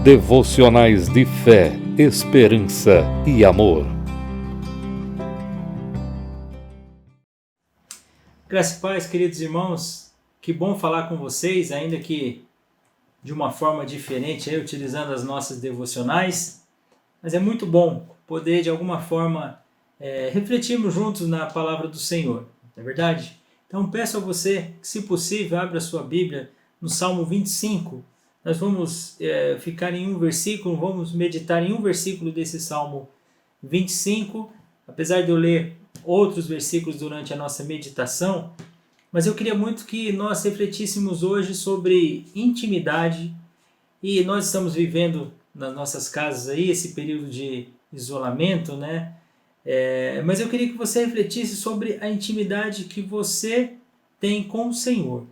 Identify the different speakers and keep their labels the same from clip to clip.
Speaker 1: Devocionais de fé, esperança e amor.
Speaker 2: Graça e paz, queridos irmãos, que bom falar com vocês, ainda que de uma forma diferente, utilizando as nossas devocionais, mas é muito bom poder de alguma forma refletirmos juntos na palavra do Senhor, não é verdade? Então peço a você que, se possível, abra sua Bíblia no Salmo 25, nós vamos ficar em um versículo, vamos meditar em um versículo desse Salmo 25, apesar de eu ler outros versículos durante a nossa meditação, mas eu queria muito que nós refletíssemos hoje sobre intimidade, e nós estamos vivendo nas nossas casas aí esse período de isolamento, né? Mas eu queria que você refletisse sobre a intimidade que você tem com o Senhor.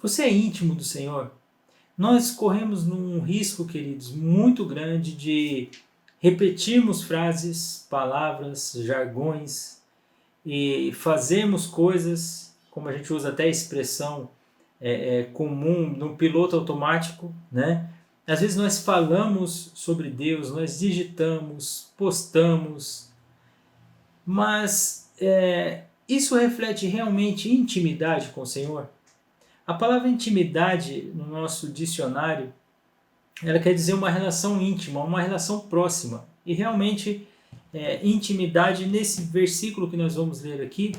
Speaker 2: Você é íntimo do Senhor? Nós corremos num risco, queridos, muito grande de repetirmos frases, palavras, jargões e fazermos coisas, como a gente usa até a expressão comum, no piloto automático, né? Às vezes nós falamos sobre Deus, nós digitamos, postamos, mas isso reflete realmente intimidade com o Senhor? A palavra intimidade no nosso dicionário, ela quer dizer uma relação íntima, uma relação próxima. E realmente, intimidade, nesse versículo que nós vamos ler aqui,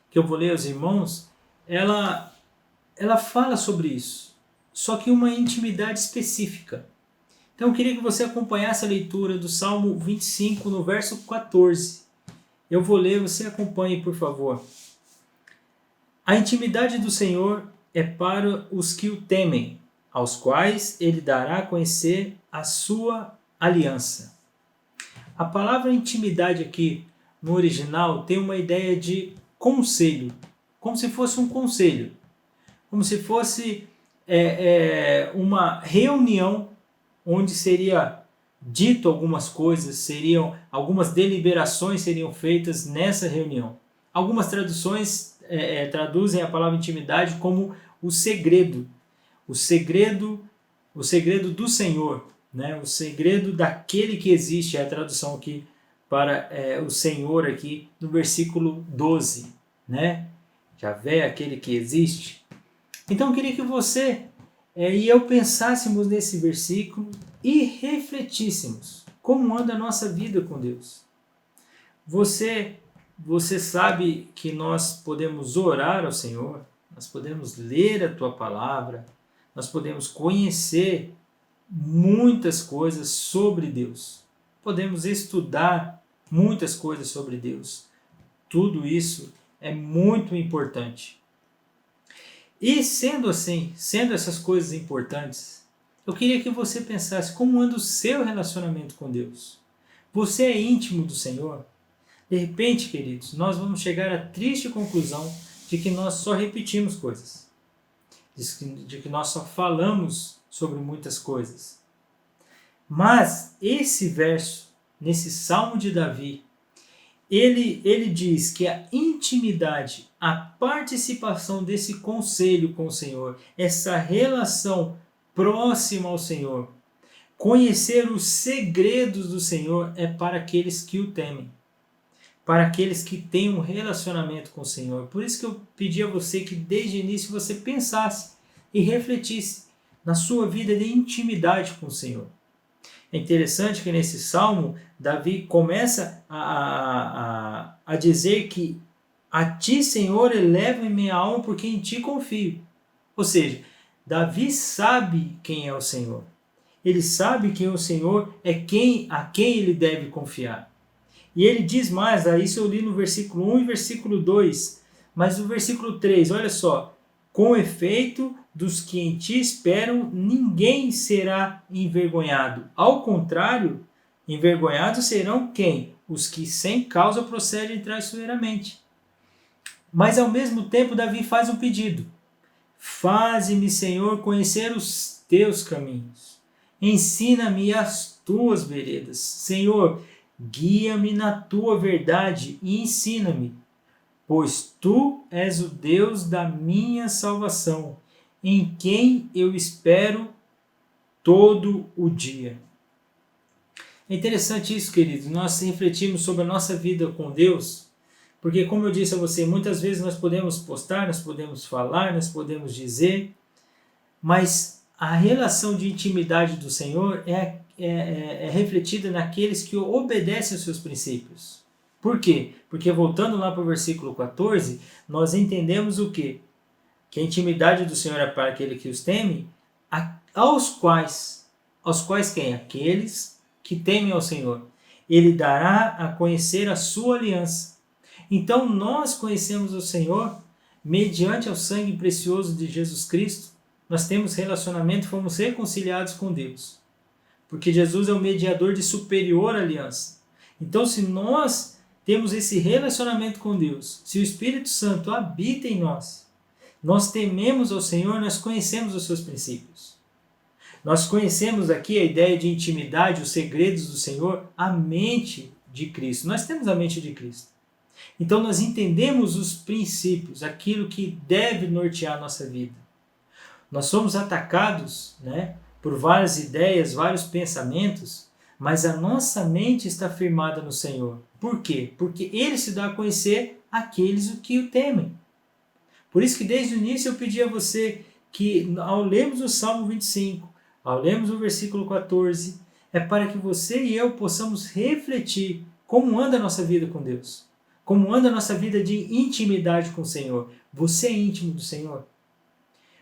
Speaker 2: que eu vou ler aos irmãos, ela fala sobre isso, só que uma intimidade específica. Então eu queria que você acompanhasse a leitura do Salmo 25, no verso 14. Eu vou ler, você acompanhe, por favor. A intimidade do Senhor é para os que o temem, aos quais ele dará a conhecer a sua aliança. A palavra intimidade aqui, no original, tem uma ideia de conselho, como se fosse um conselho, como se fosse uma reunião onde seria dito algumas coisas, algumas deliberações seriam feitas nessa reunião. Algumas traduções traduzem a palavra intimidade como o segredo do Senhor, né? O segredo daquele que existe, é a tradução aqui para o Senhor aqui no versículo 12, né? Javé, aquele que existe. Então eu queria que você e eu pensássemos nesse versículo e refletíssemos como anda a nossa vida com Deus. Você sabe que nós podemos orar ao Senhor, nós podemos ler a Tua Palavra, nós podemos conhecer muitas coisas sobre Deus, podemos estudar muitas coisas sobre Deus. Tudo isso é muito importante. E sendo assim, sendo essas coisas importantes, eu queria que você pensasse como anda o seu relacionamento com Deus. Você é íntimo do Senhor? De repente, queridos, nós vamos chegar à triste conclusão de que nós só repetimos coisas, de que nós só falamos sobre muitas coisas. Mas esse verso, nesse Salmo de Davi, ele diz que a intimidade, a participação desse conselho com o Senhor, essa relação próxima ao Senhor, conhecer os segredos do Senhor é para aqueles que o temem, para aqueles que têm um relacionamento com o Senhor. Por isso que eu pedi a você que desde o início você pensasse e refletisse na sua vida de intimidade com o Senhor. É interessante que nesse salmo, Davi começa a dizer que a ti, Senhor, elevo em minha alma porque em ti confio. Ou seja, Davi sabe quem é o Senhor. Ele sabe que o Senhor é a quem ele deve confiar. E ele diz mais, isso eu li no versículo 1 e versículo 2, mas no versículo 3, olha só: com efeito, dos que em ti esperam, ninguém será envergonhado. Ao contrário, envergonhados serão quem? Os que sem causa procedem traiçoeiramente. Mas ao mesmo tempo, Davi faz um pedido: faze-me, Senhor, conhecer os teus caminhos. Ensina-me as tuas veredas. Senhor, guia-me na tua verdade e ensina-me, pois tu és o Deus da minha salvação, em quem eu espero todo o dia. É interessante isso, queridos, nós refletimos sobre a nossa vida com Deus, porque, como eu disse a você, muitas vezes nós podemos postar, nós podemos falar, nós podemos dizer, mas a relação de intimidade do Senhor é refletida naqueles que obedecem aos seus princípios. Por quê? Porque, voltando lá para o versículo 14, nós entendemos o quê? Que a intimidade do Senhor é para aquele que os teme, aos quais quem? Aqueles que temem ao Senhor. Ele dará a conhecer a sua aliança. Então nós conhecemos o Senhor mediante o sangue precioso de Jesus Cristo. Nós temos relacionamento, fomos reconciliados com Deus. Porque Jesus é o mediador de superior aliança. Então, se nós temos esse relacionamento com Deus, se o Espírito Santo habita em nós, nós tememos ao Senhor, nós conhecemos os seus princípios. Nós conhecemos aqui a ideia de intimidade, os segredos do Senhor, a mente de Cristo. Nós temos a mente de Cristo. Então nós entendemos os princípios, aquilo que deve nortear a nossa vida. Nós somos atacados, por várias ideias, vários pensamentos, mas a nossa mente está firmada no Senhor. Por quê? Porque Ele se dá a conhecer aqueles que o temem. Por isso que desde o início eu pedi a você que, ao lermos o Salmo 25, ao lermos o versículo 14, é para que você e eu possamos refletir como anda a nossa vida com Deus. Como anda a nossa vida de intimidade com o Senhor. Você é íntimo do Senhor?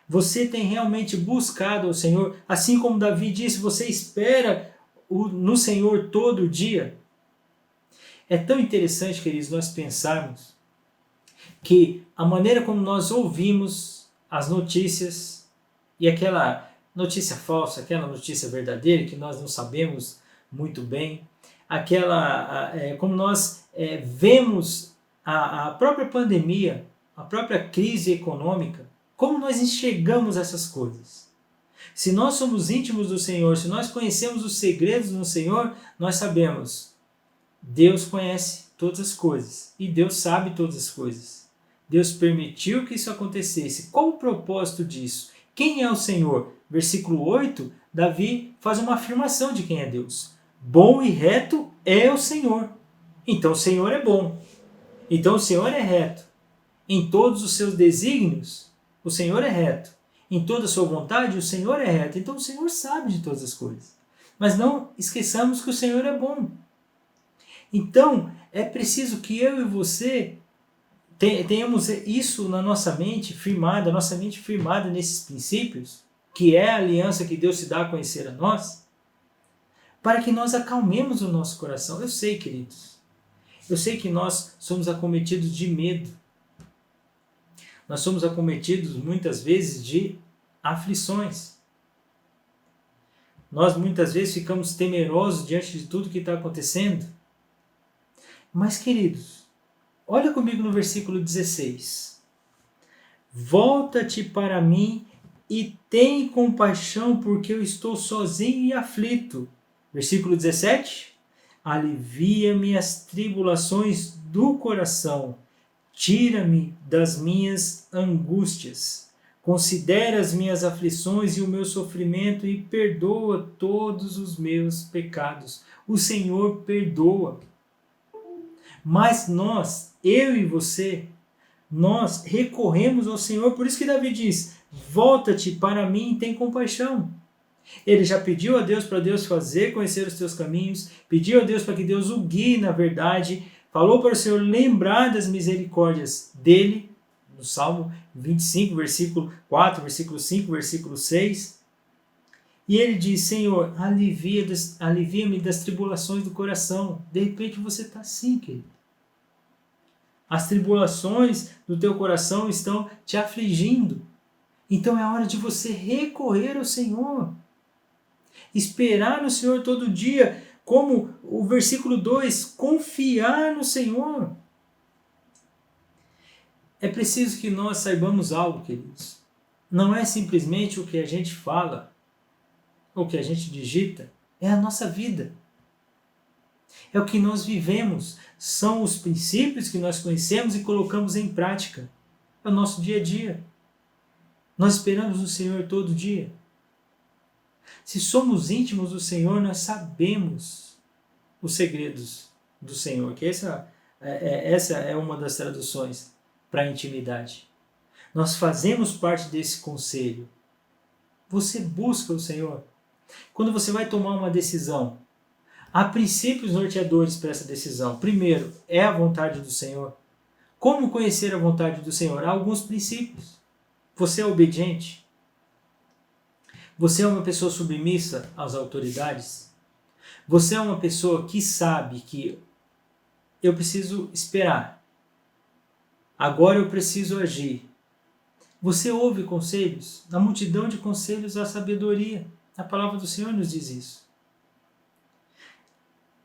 Speaker 2: Você tem realmente buscado ao Senhor? Assim como Davi disse, você espera no Senhor todo dia? É tão interessante, queridos, nós pensarmos que a maneira como nós ouvimos as notícias e aquela notícia falsa, aquela notícia verdadeira que nós não sabemos muito bem, como nós vemos a própria pandemia, a própria crise econômica, como nós enxergamos essas coisas. Se nós somos íntimos do Senhor, se nós conhecemos os segredos do Senhor, nós sabemos, Deus conhece todas as coisas e Deus sabe todas as coisas. Deus permitiu que isso acontecesse. Qual o propósito disso? Quem é o Senhor? Versículo 8, Davi faz uma afirmação de quem é Deus. Bom e reto é o Senhor. Então o Senhor é bom. Então o Senhor é reto. Em todos os seus desígnios, o Senhor é reto. Em toda a sua vontade, o Senhor é reto. Então o Senhor sabe de todas as coisas. Mas não esqueçamos que o Senhor é bom. Então é preciso que eu e você tenhamos isso na nossa mente firmada, nesses princípios, que é a aliança que Deus se dá a conhecer a nós, para que nós acalmemos o nosso coração. Eu sei, queridos, eu sei que nós somos acometidos de medo. Nós somos acometidos muitas vezes de aflições. Nós muitas vezes ficamos temerosos diante de tudo que está acontecendo. Mas, queridos, olha comigo no versículo 16. Volta-te para mim e tem compaixão, porque eu estou sozinho e aflito. Versículo 17. Alivia-me as tribulações do coração, tira-me das minhas angústias. Considera as minhas aflições e o meu sofrimento e perdoa todos os meus pecados. O Senhor perdoa. Mas nós, eu e você, nós recorremos ao Senhor. Por isso que Davi diz, volta-te para mim e tem compaixão. Ele já pediu a Deus para Deus fazer conhecer os teus caminhos, pediu a Deus para que Deus o guie na verdade, falou para o Senhor lembrar das misericórdias dele, no Salmo 25, versículo 4, versículo 5, versículo 6. E ele diz, Senhor, alivia-me das tribulações do coração. De repente você está assim, querido. As tribulações do teu coração estão te afligindo. Então é hora de você recorrer ao Senhor. Esperar no Senhor todo dia, como o versículo 2, confiar no Senhor. É preciso que nós saibamos algo, queridos. Não é simplesmente o que a gente fala, ou o que a gente digita, é a nossa vida. É o que nós vivemos, são os princípios que nós conhecemos e colocamos em prática. É o nosso dia a dia. Nós esperamos no Senhor todo dia. Se somos íntimos do Senhor, nós sabemos os segredos do Senhor, que essa é uma das traduções para intimidade. Nós fazemos parte desse conselho. Você busca o Senhor. Quando você vai tomar uma decisão, há princípios norteadores para essa decisão. Primeiro, é a vontade do Senhor. Como conhecer a vontade do Senhor? Há alguns princípios. Você é obediente? Você é uma pessoa submissa às autoridades? Você é uma pessoa que sabe que eu preciso esperar. Agora eu preciso agir. Você ouve conselhos? Na multidão de conselhos há sabedoria. A palavra do Senhor nos diz isso.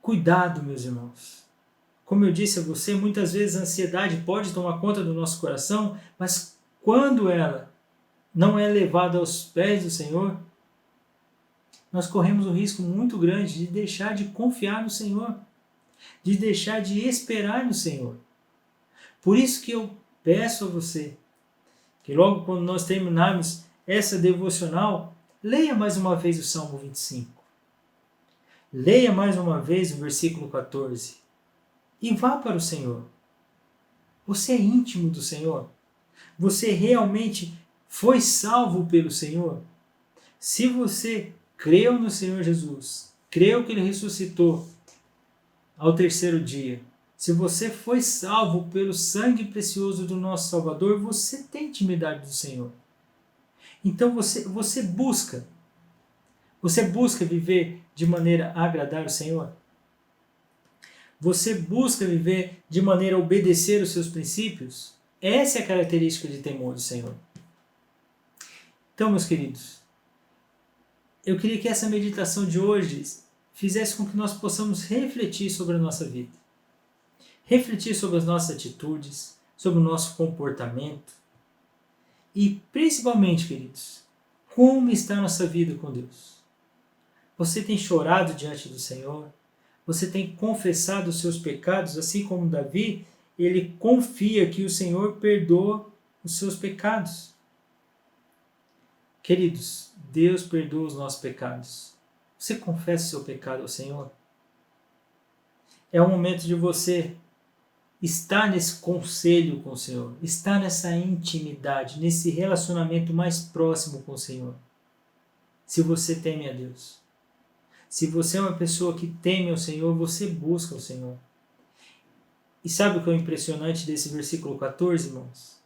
Speaker 2: Cuidado, meus irmãos. Como eu disse a você, muitas vezes a ansiedade pode tomar conta do nosso coração, mas quando ela não é levada aos pés do Senhor, nós corremos um risco muito grande de deixar de confiar no Senhor, de deixar de esperar no Senhor. Por isso que eu peço a você, que logo quando nós terminarmos essa devocional, leia mais uma vez o Salmo 25. Leia mais uma vez o versículo 14. E vá para o Senhor. Você é íntimo do Senhor? Você realmente foi salvo pelo Senhor? Se você creu no Senhor Jesus, creu que Ele ressuscitou ao terceiro dia, se você foi salvo pelo sangue precioso do nosso Salvador, você tem intimidade do Senhor. Então você busca viver de maneira a agradar o Senhor? Você busca viver de maneira a obedecer os seus princípios? Essa é a característica de temor do Senhor. Então, meus queridos, eu queria que essa meditação de hoje fizesse com que nós possamos refletir sobre a nossa vida. Refletir sobre as nossas atitudes, sobre o nosso comportamento. E, principalmente, queridos, como está a nossa vida com Deus? Você tem chorado diante do Senhor? Você tem confessado os seus pecados, assim como Davi, ele confia que o Senhor perdoa os seus pecados. Queridos, Deus perdoa os nossos pecados. Você confessa o seu pecado ao Senhor? É o momento de você estar nesse conselho com o Senhor, estar nessa intimidade, nesse relacionamento mais próximo com o Senhor. Se você teme a Deus. Se você é uma pessoa que teme ao Senhor, você busca o Senhor. E sabe o que é impressionante desse versículo 14, irmãos?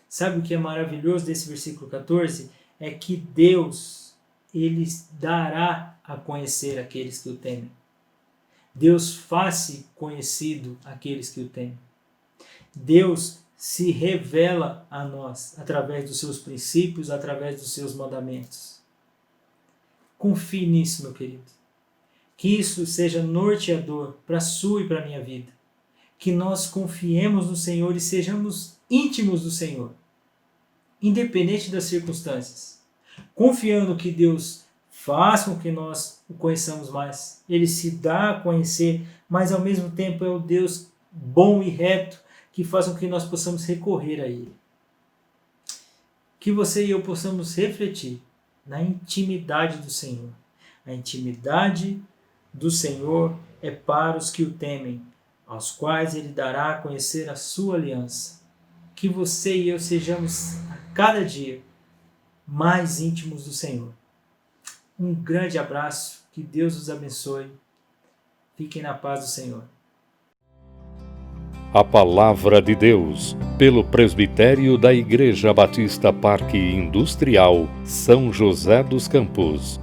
Speaker 2: Sabe o que é maravilhoso desse versículo 14? É que Deus, Ele dará a conhecer aqueles que o temem. Deus faz-se conhecido àqueles que o temem. Deus se revela a nós através dos seus princípios, através dos seus mandamentos. Confie nisso, meu querido. Que isso seja norteador para a sua e para a minha vida. Que nós confiemos no Senhor e sejamos íntimos do Senhor, independente das circunstâncias. Confiando que Deus faz com que nós o conheçamos mais. Ele se dá a conhecer, mas ao mesmo tempo é o Deus bom e reto que faz com que nós possamos recorrer a Ele. Que você e eu possamos refletir na intimidade do Senhor. A intimidade do Senhor é para os que o temem, aos quais Ele dará a conhecer a sua aliança. Que você e eu sejamos a cada dia mais íntimos do Senhor. Um grande abraço, que Deus os abençoe. Fiquem na paz do Senhor.
Speaker 1: A Palavra de Deus, pelo Presbitério da Igreja Batista Parque Industrial, São José dos Campos.